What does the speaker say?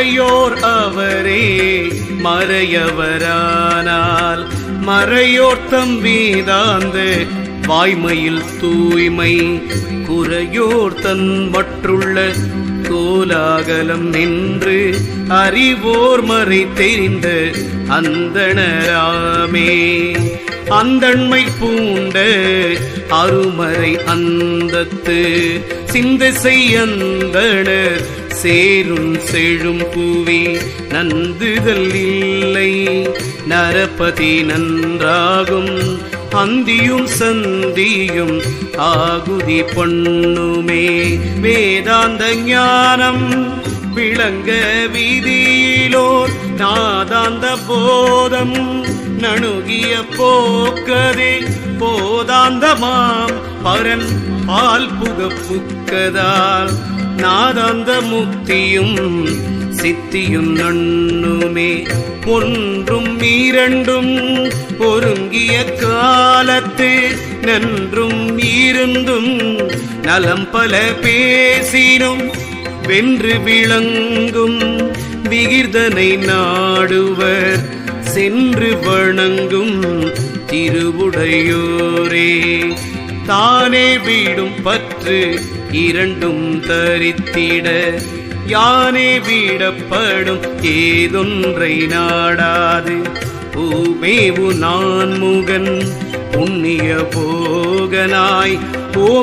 மறையோர் அவரே மறையவரானால் மறையோர்த்தம் வேதாந்த வாய்மையில் தூய்மை குறையோர் தன் மற்றுள்ள கோலாகலம் நின்று அறிவோர் மறை தெரிந்த அந்தணராமே. அந்தண்மை பூண்ட அருமறை அந்தத்து சிந்தை அந்தணர் சேரும் செழும் பூவி நந்துதல் இல்லை நரபதி நன்றாகும் அந்தியும் சந்தியும் ஆகுதி பண்ணுமே. வேதாந்த ஞானம் விளங்க வீதியிலோர் நாதாந்த போதம் நணுகிய போக்கதே போதாந்தமாம் பரன் பால் புக புக்கதால் நாதாந்த முக்தியும் சித்தியும் நண்ணுமே. ஒன்றும் இரண்டும் ஒருங்கிய காலத்து நன்றும் இருந்தும் நலம் பல பேசினும் வென்று விளங்கும் விகிர்தனை நாடுவர் சென்று வணங்கும் திருவுடையோரே. தானே வீடும் பற்று இரண்டும் தரித்திட யானே வீடப்படும் ஏதொன்றை நாடாது பூமேவு நான் முகன் புண்ணிய போகனாய் ஓம்